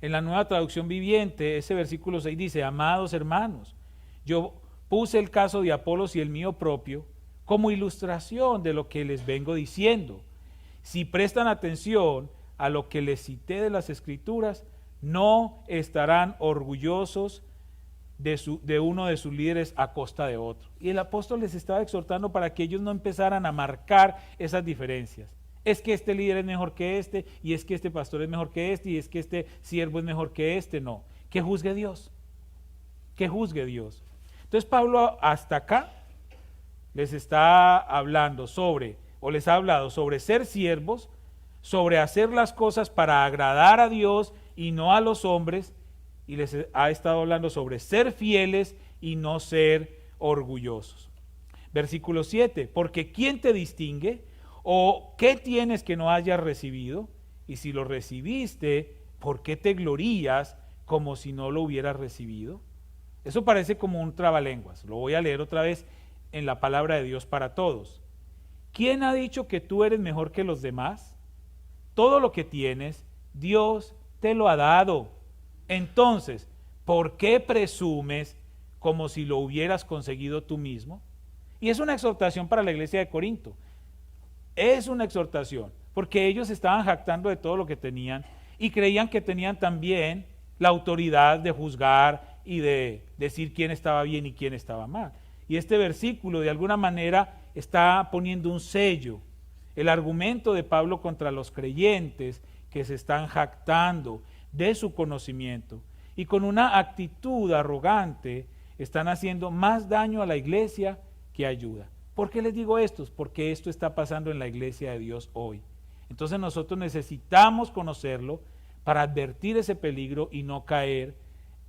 En la Nueva Traducción Viviente, ese versículo 6 dice, amados hermanos, yo puse el caso de Apolos y el mío propio como ilustración de lo que les vengo diciendo. Si prestan atención a lo que les cité de las Escrituras, no estarán orgullosos de uno de sus líderes a costa de otro. Y el apóstol les estaba exhortando para que ellos no empezaran a marcar esas diferencias. Es que este líder es mejor que este, y es que este pastor es mejor que este, y es que este siervo es mejor que este. No, que juzgue Dios, que juzgue Dios. Entonces Pablo hasta acá les está hablando sobre, o les ha hablado sobre ser siervos, sobre hacer las cosas para agradar a Dios y no a los hombres, y les ha estado hablando sobre ser fieles y no ser orgullosos. Versículo 7, porque ¿quién te distingue? ¿O qué tienes que no hayas recibido? Y si lo recibiste, ¿por qué te glorías como si no lo hubieras recibido? Eso parece como un trabalenguas. Lo voy a leer otra vez en la palabra de Dios para todos. ¿Quién ha dicho que tú eres mejor que los demás? Todo lo que tienes, Dios te lo ha dado. Entonces, ¿por qué presumes como si lo hubieras conseguido tú mismo? Y es una exhortación para la iglesia de Corinto. Es una exhortación. porque ellos estaban jactando de todo lo que tenían y creían que tenían también la autoridad de juzgar y de decir quién estaba bien y quién estaba mal. Y este versículo de alguna manera está poniendo un sello. El argumento de Pablo contra los creyentes que se están jactando de su conocimiento y con una actitud arrogante están haciendo más daño a la iglesia que ayuda. ¿Por qué les digo esto? Porque esto está pasando en la iglesia de Dios hoy. Entonces nosotros necesitamos conocerlo para advertir ese peligro y no caer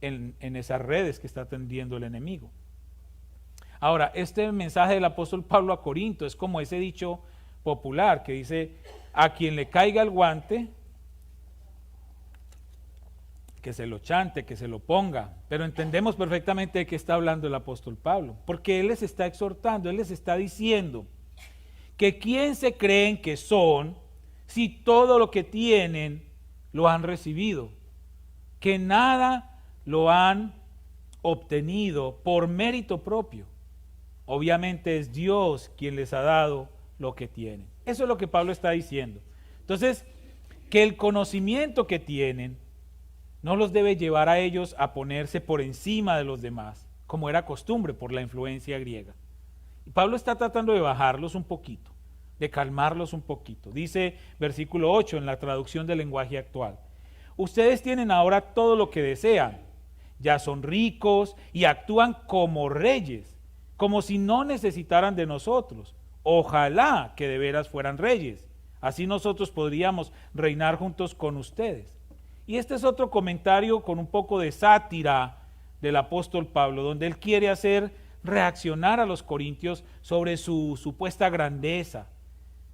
en esas redes que está tendiendo el enemigo. Ahora, este mensaje del apóstol Pablo a Corinto es como ese dicho popular que dice: a quien le caiga el guante, que se lo chante, que se lo ponga. Pero entendemos perfectamente de qué está hablando el apóstol Pablo, porque él les está exhortando, él les está diciendo que quién se creen que son si todo lo que tienen lo han recibido, que nada lo han obtenido por mérito propio. Obviamente es Dios quien les ha dado lo que tienen. Eso es lo que Pablo está diciendo. Entonces, que el conocimiento que tienen no los debe llevar a ellos a ponerse por encima de los demás, como era costumbre por la influencia griega. Y Pablo está tratando de bajarlos un poquito, de calmarlos un poquito. Dice versículo 8 en la traducción del lenguaje actual: ustedes tienen ahora todo lo que desean, ya son ricos y actúan como reyes, como si no necesitaran de nosotros. Ojalá que de veras fueran reyes, así nosotros podríamos reinar juntos con ustedes. Y este es otro comentario con un poco de sátira del apóstol Pablo, donde él quiere hacer reaccionar a los corintios sobre su supuesta grandeza,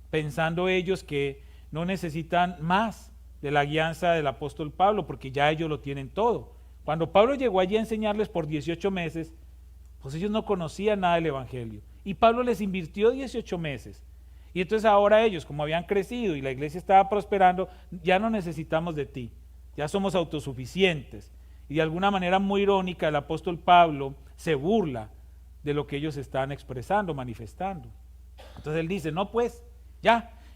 pensando ellos que no necesitan más de la guianza del apóstol Pablo, porque ya ellos lo tienen todo. Cuando Pablo llegó allí a enseñarles por 18 meses, pues ellos no conocían nada del evangelio. Y Pablo les invirtió 18 meses. Y entonces ahora ellos, como habían crecido y la iglesia estaba prosperando, ya no necesitamos de ti. Ya somos autosuficientes. Y de alguna manera muy irónica el apóstol Pablo se burla de lo que ellos están expresando, manifestando. Entonces él dice: no pues,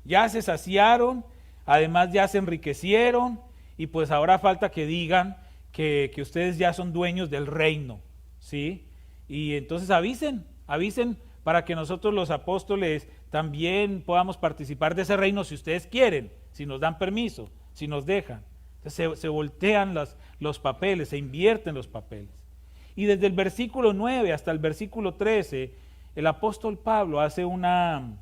ya se saciaron, además ya se enriquecieron, y pues ahora falta que digan que ustedes ya son dueños del reino, ¿sí? Y entonces avisen para que nosotros los apóstoles también podamos participar de ese reino si ustedes quieren, si nos dan permiso, si nos dejan. Entonces se voltean los papeles, se invierten los papeles. Y desde el versículo 9 hasta el versículo 13, el apóstol Pablo hace una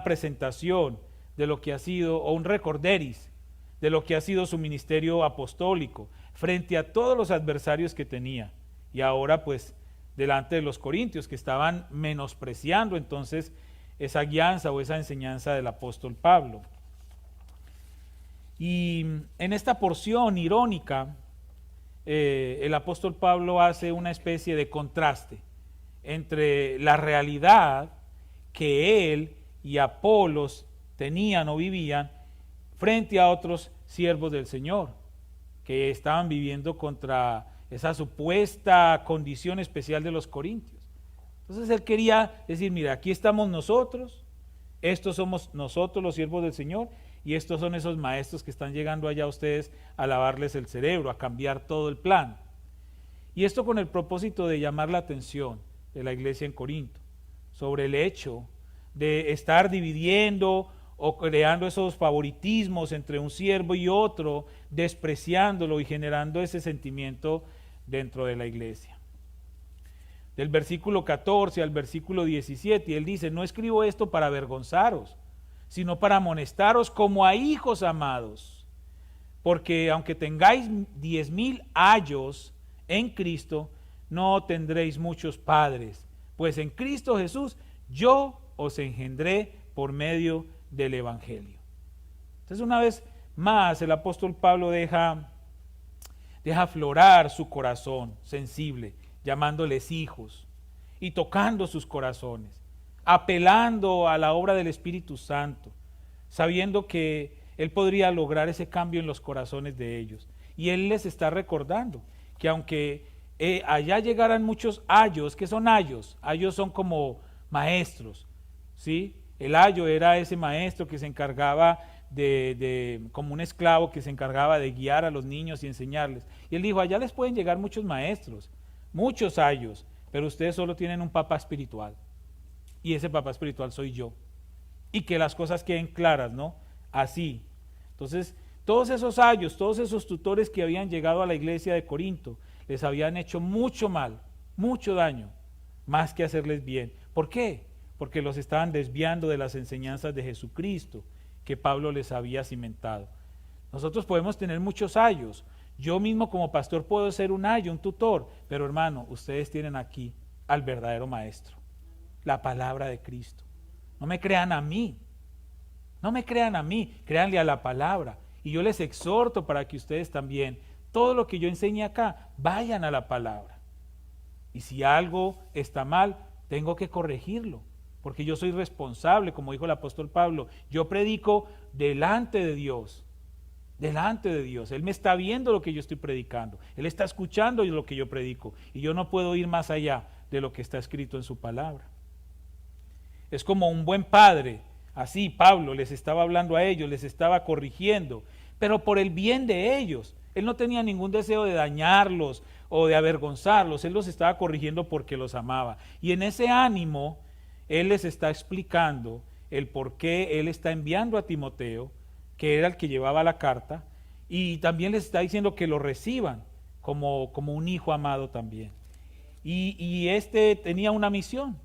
presentación de lo que ha sido, o un recorderis, de lo que ha sido su ministerio apostólico, frente a todos los adversarios que tenía. Y ahora pues delante de los corintios que estaban menospreciando entonces esa guianza o esa enseñanza del apóstol Pablo. Y en esta porción irónica, el apóstol Pablo hace una especie de contraste entre la realidad que él y Apolos tenían o vivían frente a otros siervos del Señor que estaban viviendo contra esa supuesta condición especial de los corintios. Entonces él quería decir: mira, aquí estamos nosotros, estos somos nosotros los siervos del Señor, y estos son esos maestros que están llegando allá a ustedes a lavarles el cerebro, a cambiar todo el plan. Y esto con el propósito de llamar la atención de la iglesia en Corinto sobre el hecho de estar dividiendo o creando esos favoritismos entre un siervo y otro, despreciándolo y generando ese sentimiento dentro de la iglesia. Del versículo 14 al versículo 17, él dice: no escribo esto para avergonzaros, sino para amonestaros como a hijos amados, porque aunque tengáis 10,000 ayos en Cristo, no tendréis muchos padres, pues en Cristo Jesús yo os engendré por medio del evangelio. Entonces, una vez más el apóstol Pablo deja aflorar su corazón sensible, llamándoles hijos y tocando sus corazones, apelando a la obra del Espíritu Santo, sabiendo que él podría lograr ese cambio en los corazones de ellos. Y él les está recordando que aunque allá llegaran muchos ayos, ¿qué son ayos? Ayos son como maestros, ¿sí? El ayo era ese maestro que se encargaba como un esclavo que se encargaba de guiar a los niños y enseñarles. Y él dijo, allá les pueden llegar muchos maestros, muchos ayos, pero ustedes solo tienen un papá espiritual. Y ese papá espiritual soy yo. Y que las cosas queden claras, ¿no? Así. Entonces, todos esos ayos, todos esos tutores que habían llegado a la iglesia de Corinto, les habían hecho mucho mal, mucho daño, más que hacerles bien. ¿Por qué? Porque los estaban desviando de las enseñanzas de Jesucristo que Pablo les había cimentado. Nosotros podemos tener muchos ayos. Yo mismo como pastor puedo ser un ayo, un tutor, pero hermano, ustedes tienen aquí al verdadero maestro, la palabra de Cristo. No me crean a mí, no me crean a mí, créanle a la palabra. Y yo les exhorto para que ustedes también, todo lo que yo enseñe acá, vayan a la palabra. Y si algo está mal, tengo que corregirlo, porque yo soy responsable, como dijo el apóstol Pablo. Yo predico delante de Dios, delante de Dios. Él me está viendo lo que yo estoy predicando, Él está escuchando lo que yo predico, y yo no puedo ir más allá de lo que está escrito en su palabra. Es como un buen padre. Así Pablo les estaba hablando a ellos, les estaba corrigiendo, pero por el bien de ellos. Él no tenía ningún deseo de dañarlos o de avergonzarlos, él los estaba corrigiendo porque los amaba. Y en ese ánimo, él les está explicando el por qué él está enviando a Timoteo, que era el que llevaba la carta, y también les está diciendo que lo reciban como un hijo amado también. Y este tenía una misión.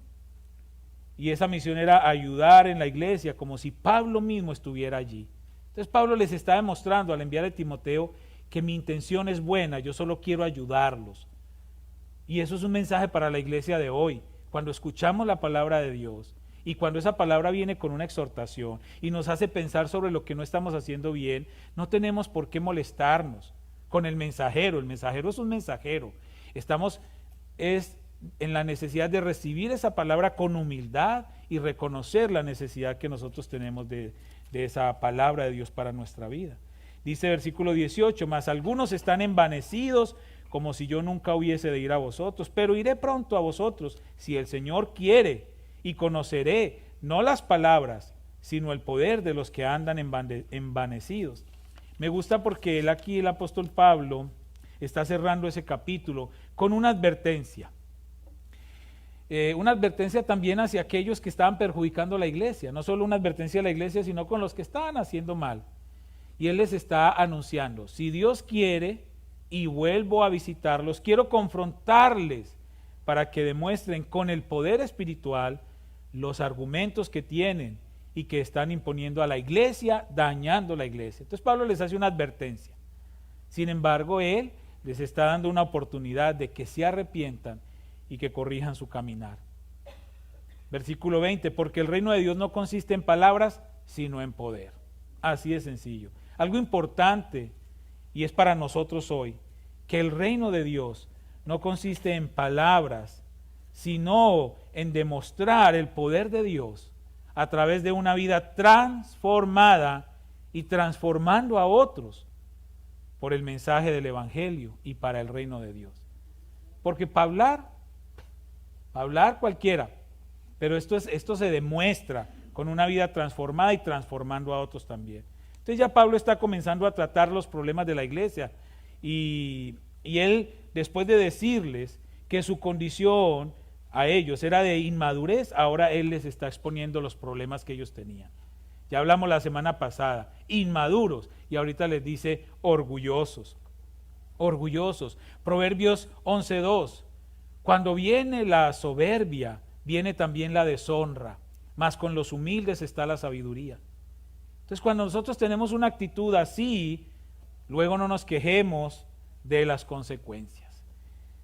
Y esa misión era ayudar en la iglesia, como si Pablo mismo estuviera allí. Entonces Pablo les está demostrando al enviar a Timoteo que mi intención es buena, yo solo quiero ayudarlos. Y eso es un mensaje para la iglesia de hoy. Cuando escuchamos la palabra de Dios y cuando esa palabra viene con una exhortación y nos hace pensar sobre lo que no estamos haciendo bien, no tenemos por qué molestarnos con el mensajero. El mensajero es un mensajero. Estamos en la necesidad de recibir esa palabra con humildad y reconocer la necesidad que nosotros tenemos de esa palabra de Dios para nuestra vida. Dice versículo 18, mas algunos están envanecidos como si yo nunca hubiese de ir a vosotros, pero iré pronto a vosotros si el Señor quiere, y conoceré no las palabras, sino el poder de los que andan envanecidos. Me gusta porque aquí el apóstol Pablo está cerrando ese capítulo con una advertencia. Una advertencia también hacia aquellos que estaban perjudicando a la iglesia, no solo una advertencia a la iglesia, sino con los que estaban haciendo mal. Y él les está anunciando, si Dios quiere y vuelvo a visitarlos, quiero confrontarles para que demuestren con el poder espiritual los argumentos que tienen y que están imponiendo a la iglesia, dañando la iglesia. Entonces Pablo les hace una advertencia. Sin embargo, él les está dando una oportunidad de que se arrepientan y que corrijan su caminar. Versículo 20, porque el reino de Dios no consiste en palabras, sino en poder. Así de sencillo. Algo importante, y es para nosotros hoy, que el reino de Dios no consiste en palabras, sino en demostrar el poder de Dios a través de una vida transformada y transformando a otros por el mensaje del Evangelio y para el reino de Dios. Porque para hablar cualquiera, pero esto se demuestra con una vida transformada y transformando a otros también. Entonces ya Pablo está comenzando a tratar los problemas de la iglesia y él, después de decirles que su condición a ellos era de inmadurez, ahora él les está exponiendo los problemas que ellos tenían. Ya hablamos la semana pasada, inmaduros, y ahorita les dice orgullosos. Orgullosos. Proverbios 11:2. Cuando viene la soberbia, viene también la deshonra, mas con los humildes está la sabiduría. Entonces, cuando nosotros tenemos una actitud así, luego no nos quejemos de las consecuencias.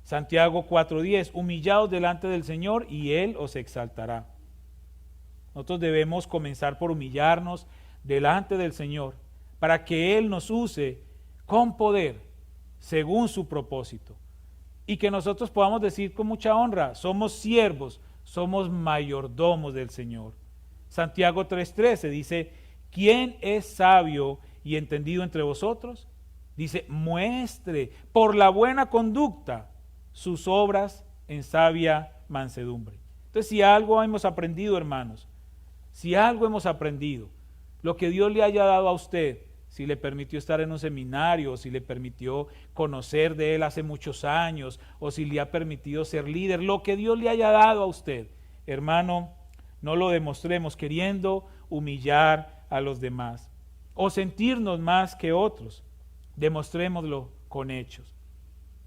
Santiago 4:10, humillaos delante del Señor y Él os exaltará. Nosotros debemos comenzar por humillarnos delante del Señor para que Él nos use con poder según su propósito. Y que nosotros podamos decir con mucha honra, somos siervos, somos mayordomos del Señor. Santiago 3:13 dice, ¿quién es sabio y entendido entre vosotros? Dice, muestre por la buena conducta sus obras en sabia mansedumbre. Entonces, si algo hemos aprendido, hermanos, Si algo hemos aprendido, lo que Dios le haya dado a usted, si le permitió estar en un seminario, o si le permitió conocer de él hace muchos años, o si le ha permitido ser líder, lo que Dios le haya dado a usted, hermano, no lo demostremos queriendo humillar a los demás o sentirnos más que otros. Demostrémoslo con hechos.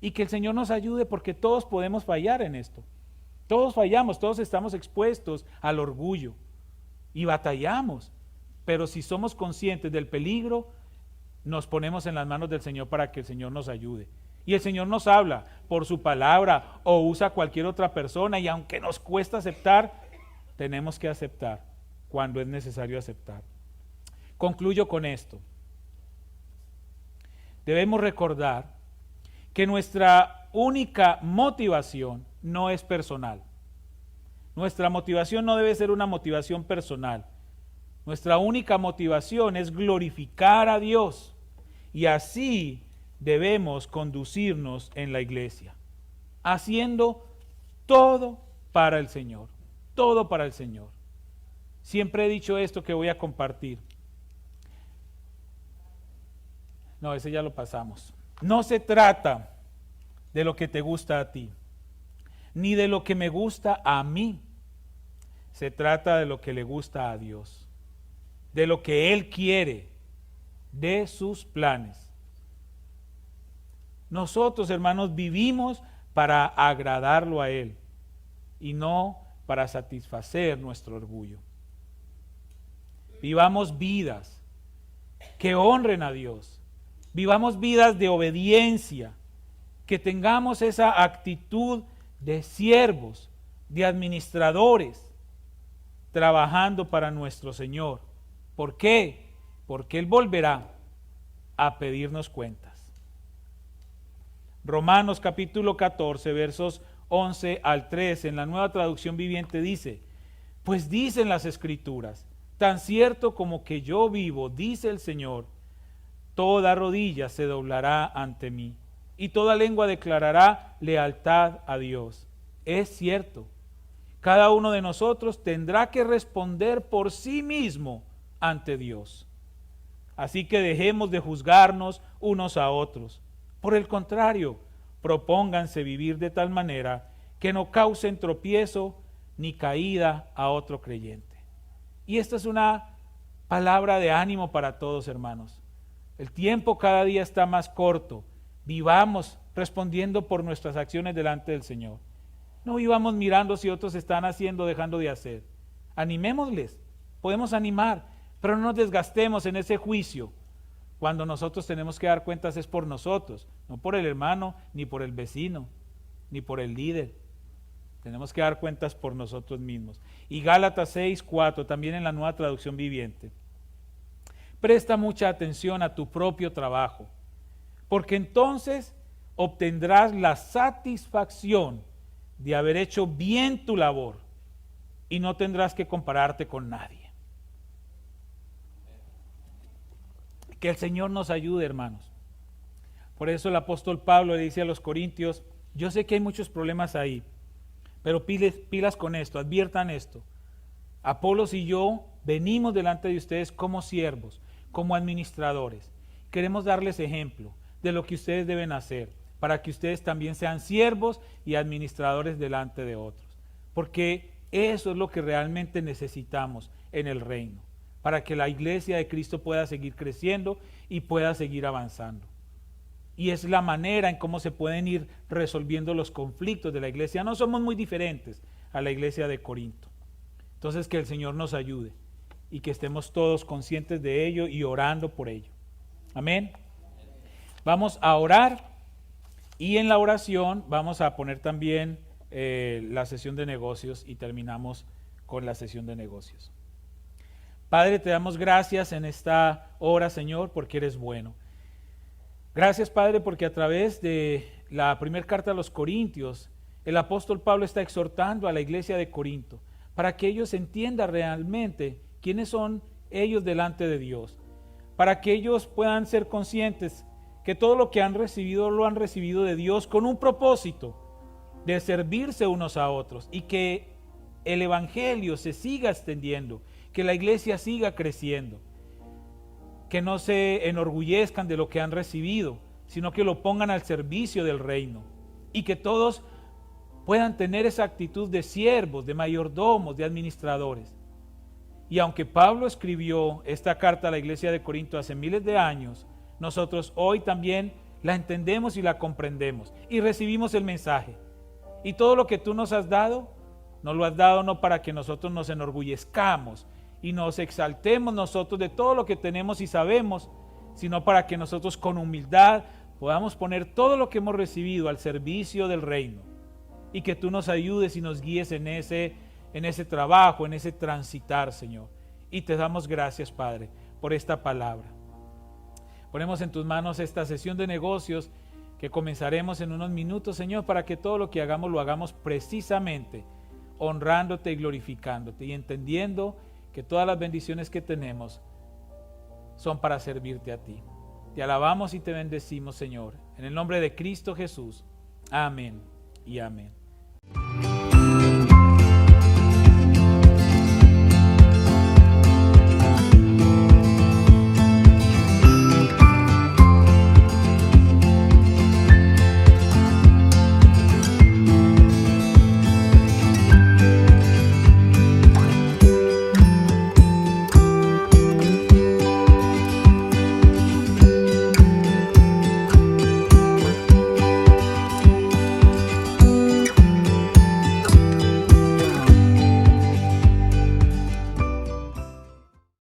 Y que el Señor nos ayude, porque todos podemos fallar en esto. Todos fallamos, todos estamos expuestos al orgullo y batallamos. Pero si somos conscientes del peligro, nos ponemos en las manos del Señor para que el Señor nos ayude. Y el Señor nos habla por su palabra o usa cualquier otra persona, y aunque nos cuesta aceptar, tenemos que aceptar cuando es necesario aceptar. Concluyo con esto. Debemos recordar que nuestra única motivación no es personal. Nuestra motivación no debe ser una motivación personal. Nuestra única motivación es glorificar a Dios, y así debemos conducirnos en la iglesia, haciendo todo para el Señor, todo para el Señor. Siempre he dicho esto que voy a compartir. No, ese ya lo pasamos. No se trata de lo que te gusta a ti, ni de lo que me gusta a mí. Se trata de lo que le gusta a Dios, de lo que Él quiere, de sus planes. Nosotros, hermanos, vivimos para agradarlo a Él y no para satisfacer nuestro orgullo. Vivamos vidas que honren a Dios. Vivamos vidas de obediencia, que tengamos esa actitud de siervos, de administradores, trabajando para nuestro Señor. ¿Por qué? Porque Él volverá a pedirnos cuentas. Romanos capítulo 14, versos 11 al 13, en la Nueva Traducción Viviente dice: pues dicen las Escrituras, tan cierto como que yo vivo, dice el Señor, toda rodilla se doblará ante mí, y toda lengua declarará lealtad a Dios. Es cierto, cada uno de nosotros tendrá que responder por sí mismo ante Dios. Así que dejemos de juzgarnos unos a otros. Por el contrario, propónganse vivir de tal manera que no causen tropiezo ni caída a otro creyente. Y esta es una palabra de ánimo para todos, hermanos. El tiempo cada día está más corto. Vivamos respondiendo por nuestras acciones delante del Señor. No vivamos mirando si otros están haciendo o dejando de hacer. Animémosles, podemos animar, pero no nos desgastemos en ese juicio. Cuando nosotros tenemos que dar cuentas es por nosotros, no por el hermano, ni por el vecino, ni por el líder. Tenemos que dar cuentas por nosotros mismos. Y Gálatas 6:4, también en la Nueva Traducción Viviente. Presta mucha atención a tu propio trabajo, porque entonces obtendrás la satisfacción de haber hecho bien tu labor y no tendrás que compararte con nadie. Que el Señor nos ayude, hermanos. Por eso el apóstol Pablo le dice a los corintios: yo sé que hay muchos problemas ahí, pero pilas con esto, adviertan esto. Apolos y yo venimos delante de ustedes como siervos, como administradores. Queremos darles ejemplo de lo que ustedes deben hacer, para que ustedes también sean siervos y administradores delante de otros. Porque eso es lo que realmente necesitamos en el reino, para que la iglesia de Cristo pueda seguir creciendo y pueda seguir avanzando. Y es la manera en cómo se pueden ir resolviendo los conflictos de la iglesia. No somos muy diferentes a la iglesia de Corinto. Entonces, que el Señor nos ayude y que estemos todos conscientes de ello y orando por ello. Amén. Vamos a orar, y en la oración vamos a poner también la sesión de negocios, y terminamos con la sesión de negocios. Padre, te damos gracias en esta hora, Señor, porque eres bueno. Gracias, Padre, porque a través de la primera carta a los Corintios, el apóstol Pablo está exhortando a la iglesia de Corinto para que ellos entiendan realmente quiénes son ellos delante de Dios, para que ellos puedan ser conscientes que todo lo que han recibido lo han recibido de Dios con un propósito de servirse unos a otros, y que el evangelio se siga extendiendo que la iglesia siga creciendo, que no se enorgullezcan de lo que han recibido, sino que lo pongan al servicio del reino, y que todos puedan tener esa actitud de siervos, de mayordomos, de administradores. Y aunque Pablo escribió esta carta a la iglesia de Corinto hace miles de años, nosotros hoy también la entendemos y la comprendemos y recibimos el mensaje. Y todo lo que tú nos has dado, nos lo has dado no para que nosotros nos enorgullezcamos y nos exaltemos nosotros de todo lo que tenemos y sabemos, sino para que nosotros con humildad podamos poner todo lo que hemos recibido al servicio del reino, y que tú nos ayudes y nos guíes en ese trabajo, en ese transitar, Señor. Y te damos gracias, Padre, por esta palabra. Ponemos en tus manos esta sesión de negocios que comenzaremos en unos minutos, Señor, para que todo lo que hagamos lo hagamos precisamente honrándote y glorificándote, y entendiendo que todas las bendiciones que tenemos son para servirte a ti. Te alabamos y te bendecimos, Señor, en el nombre de Cristo Jesús. Amén y amén.